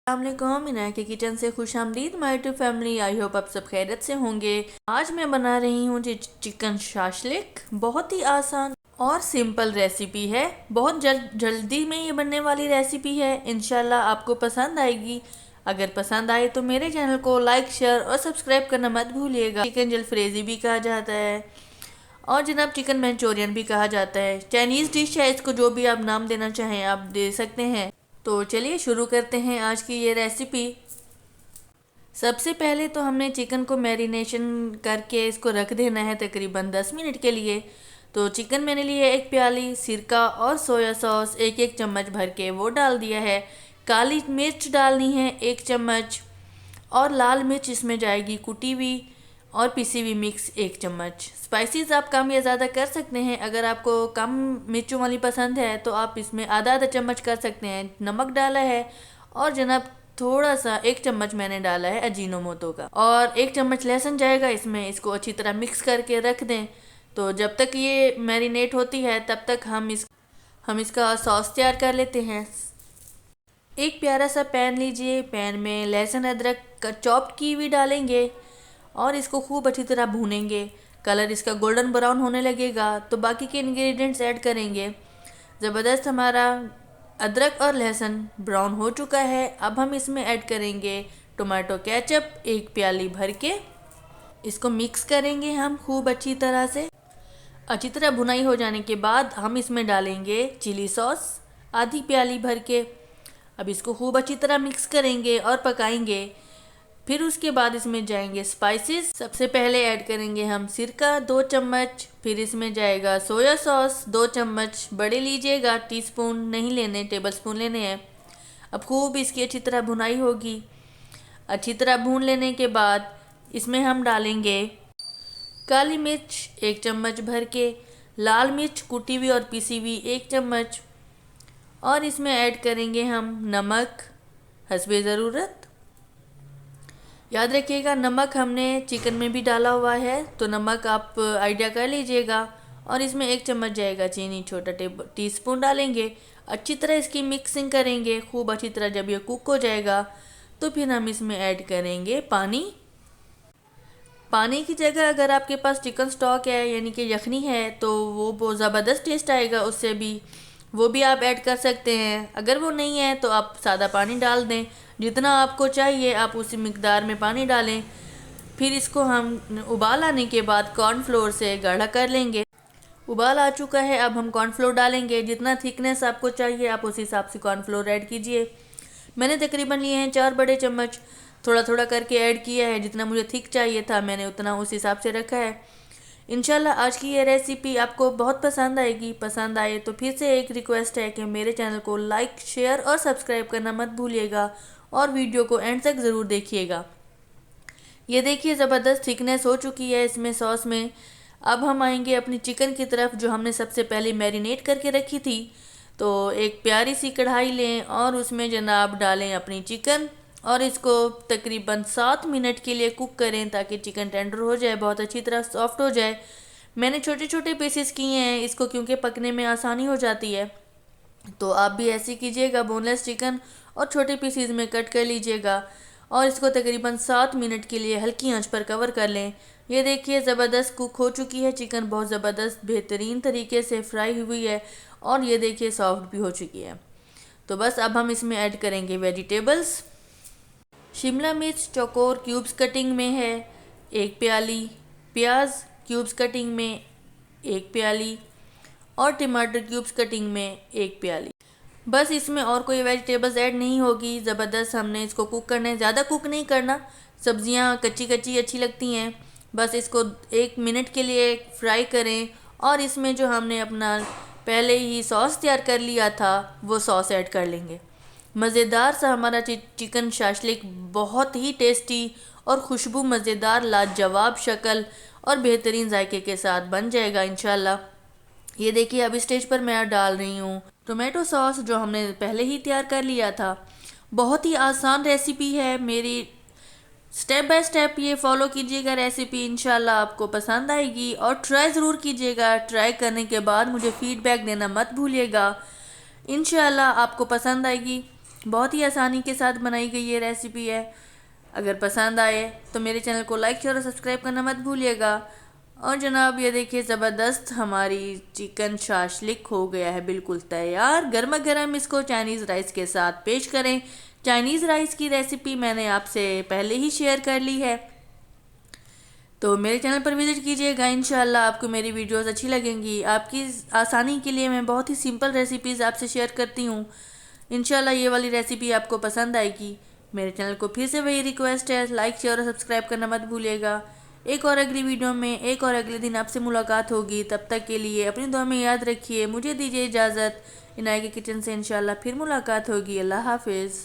अस्सलामुअलैकुम, इनाया के किचन से खुश आमदीद my to family. I hope आप सब खैरियत से होंगे। आज मैं बना रही हूँ चिकन शाशलिक। बहुत ही आसान और सिंपल रेसिपी है। बहुत जल्दी में ये बनने वाली रेसिपी है। इंशाल्लाह आपको पसंद आएगी। अगर पसंद आए तो मेरे चैनल को लाइक, शेयर और सब्सक्राइब करना मत भूलिएगा। चिकन जलफ्रेजी भी कहा जाता है और जनाब चिकन मंचूरियन भी कहा जाता है। चाइनीज़ डिश है, इसको जो भी आप नाम देना चाहें आप दे सकते हैं। तो चलिए शुरू करते हैं आज की ये रेसिपी। सबसे पहले तो हमने चिकन को मैरिनेशन करके इसको रख देना है तकरीबन 10 मिनट के लिए। तो चिकन मैंने लिए एक प्याली, सिरका और सोया सॉस एक एक चम्मच भर के वो डाल दिया है। काली मिर्च डालनी है 1 चम्मच और लाल मिर्च इसमें जाएगी कुटी हुई और पिसी हुई मिक्स 1 चम्मच। स्पाइसेस आप कम या ज़्यादा कर सकते हैं। अगर आपको कम मिर्चों वाली पसंद है तो आप इसमें आधा चम्मच कर सकते हैं। नमक डाला है और जनाब थोड़ा सा 1 चम्मच मैंने डाला है अजीनोमोटो का, और 1 चम्मच लहसुन जाएगा इसमें। इसको अच्छी तरह मिक्स करके रख दें। तो जब तक ये मैरिनेट होती है तब तक हम इसका सॉस तैयार कर लेते हैं। एक प्यारा सा पैन लीजिए। पैन में लहसुन अदरक का चॉप की हुई डालेंगे और इसको खूब अच्छी तरह भूनेंगे। कलर इसका गोल्डन ब्राउन होने लगेगा तो बाकी के इंग्रेडिएंट्स ऐड करेंगे। ज़बरदस्त हमारा अदरक और लहसुन ब्राउन हो चुका है। अब हम इसमें ऐड करेंगे टोमेटो केचप 1 प्याली भर के। इसको मिक्स करेंगे हम खूब अच्छी तरह से। अच्छी तरह भुनाई हो जाने के बाद हम इसमें डालेंगे चिली सॉस आधी प्याली भर के। अब इसको खूब अच्छी तरह मिक्स करेंगे और पकाएंगे। फिर उसके बाद इसमें जाएंगे स्पाइसेस। सबसे पहले ऐड करेंगे हम सिरका 2 चम्मच, फिर इसमें जाएगा सोया सॉस 2 चम्मच बड़े लीजिएगा, टीस्पून नहीं लेने, टेबलस्पून लेने हैं। अब खूब इसकी अच्छी तरह भुनाई होगी। अच्छी तरह भून लेने के बाद इसमें हम डालेंगे काली मिर्च 1 चम्मच भर के, लाल मिर्च कुटी हुई और पिसी हुई 1 चम्मच, और इसमें ऐड करेंगे हम नमक हस्बे ज़रूरत। याद रखिएगा नमक हमने चिकन में भी डाला हुआ है तो नमक आप आइडिया कर लीजिएगा। और इसमें 1 चम्मच जाएगा चीनी, छोटा टीस्पून डालेंगे। अच्छी तरह इसकी मिक्सिंग करेंगे खूब अच्छी तरह। जब ये कुक हो जाएगा तो फिर हम इसमें ऐड करेंगे पानी। पानी की जगह अगर आपके पास चिकन स्टॉक है यानी कि यखनी है तो वो बहुत ज़बरदस्त टेस्ट आएगा उससे भी, वो भी आप ऐड कर सकते हैं। अगर वो नहीं है तो आप सादा पानी डाल दें। जितना आपको चाहिए आप उसी मिकदार में पानी डालें। फिर इसको हम उबाल आने के बाद कॉर्नफ्लोर से गाढ़ा कर लेंगे। उबाल आ चुका है, अब हम कॉर्नफ्लोर डालेंगे। जितना थिकनेस आपको चाहिए आप उस हिसाब से कॉर्नफ्लोर ऐड कीजिए। मैंने तकरीबन लिए हैं 4 बड़े चम्मच, थोड़ा थोड़ा करके ऐड किया है। जितना मुझे थिक चाहिए था मैंने उतना उस हिसाब से रखा है। इंशाल्लाह आज की ये रेसिपी आपको बहुत पसंद आएगी। पसंद आए तो फिर से एक रिक्वेस्ट है कि मेरे चैनल को लाइक, शेयर और सब्सक्राइब करना मत भूलिएगा और वीडियो को एंड तक ज़रूर देखिएगा। ये देखिए ज़बरदस्त थिकनेस हो चुकी है इसमें सॉस में। अब हम आएंगे अपनी चिकन की तरफ जो हमने सबसे पहले मैरिनेट करके रखी थी। तो एक प्यारी सी कढ़ाई लें और उसमें जनाब डालें अपनी चिकन और इसको तकरीबन 7 मिनट के लिए कुक करें ताकि चिकन टेंडर हो जाए, बहुत अच्छी तरह सॉफ्ट हो जाए। मैंने छोटे छोटे पीसेस किए हैं इसको क्योंकि पकने में आसानी हो जाती है। तो आप भी ऐसे कीजिएगा, बोनलेस चिकन और छोटे पीसेस में कट कर लीजिएगा और इसको तकरीबन 7 मिनट के लिए हल्की आंच पर कवर कर लें। ये देखिए ज़बरदस्त कुक हो चुकी है चिकन, बहुत ज़बरदस्त बेहतरीन तरीके से फ्राई हुई है और ये देखिए सॉफ्ट भी हो चुकी है। तो बस अब हम इसमें ऐड करेंगे वेजिटेबल्स। शिमला मिर्च चौकोर क्यूब्स कटिंग में है 1 प्याली, प्याज क्यूब्स कटिंग में 1 प्याली और टमाटर क्यूब्स कटिंग में 1 प्याली। बस इसमें और कोई वेजिटेबल्स ऐड नहीं होगी। ज़बरदस्त हमने इसको कुक करना है, ज़्यादा कुक नहीं करना। सब्जियां कच्ची कच्ची अच्छी लगती हैं। बस इसको 1 मिनट के लिए फ्राई करें और इसमें जो हमने अपना पहले ही सॉस तैयार कर लिया था वो सॉस ऐड कर लेंगे। मज़ेदार सा हमारा चिकन शाशलिक बहुत ही टेस्टी और खुशबू मज़ेदार लाजवाब शक्ल और बेहतरीन जायके के साथ बन जाएगा इंशाल्लाह। ये देखिए अब इस स्टेज पर मैं डाल रही हूँ टोमेटो सॉस जो हमने पहले ही तैयार कर लिया था। बहुत ही आसान रेसिपी है मेरी, स्टेप बाय स्टेप ये फॉलो कीजिएगा रेसिपी, इंशाल्लाह आपको पसंद आएगी और ट्राई ज़रूर कीजिएगा। ट्राई करने के बाद मुझे फ़ीडबैक देना मत भूलिएगा, इंशाल्लाह आपको पसंद आएगी। बहुत ही आसानी के साथ बनाई गई ये रेसिपी है। अगर पसंद आए तो मेरे चैनल को लाइक शेयर और सब्सक्राइब करना मत भूलिएगा। और जनाब ये देखिए ज़बरदस्त हमारी चिकन शाशलिक हो गया है, बिल्कुल तैयार। गर्मा गर्म इसको चाइनीज़ राइस के साथ पेश करें। चाइनीज़ राइस की रेसिपी मैंने आपसे पहले ही शेयर कर ली है, तो मेरे चैनल पर विज़िट कीजिएगा। इंशाल्लाह आपको मेरी वीडियोस अच्छी लगेंगी। आपकी आसानी के लिए मैं बहुत ही सिंपल रेसिपीज़ आपसे शेयर करती हूँ। इंशाल्लाह ये वाली रेसिपी आपको पसंद आएगी। मेरे चैनल को फिर से वही रिक्वेस्ट है, लाइक शेयर और सब्सक्राइब करना मत भूलिएगा। एक और अगली वीडियो में एक और अगले दिन आपसे मुलाकात होगी। तब तक के लिए अपनी दुआ में याद रखिए। मुझे दीजिए इजाज़त। इनाया के किचन से इंशाल्लाह फिर मुलाकात होगी। अल्लाह हाफिज़।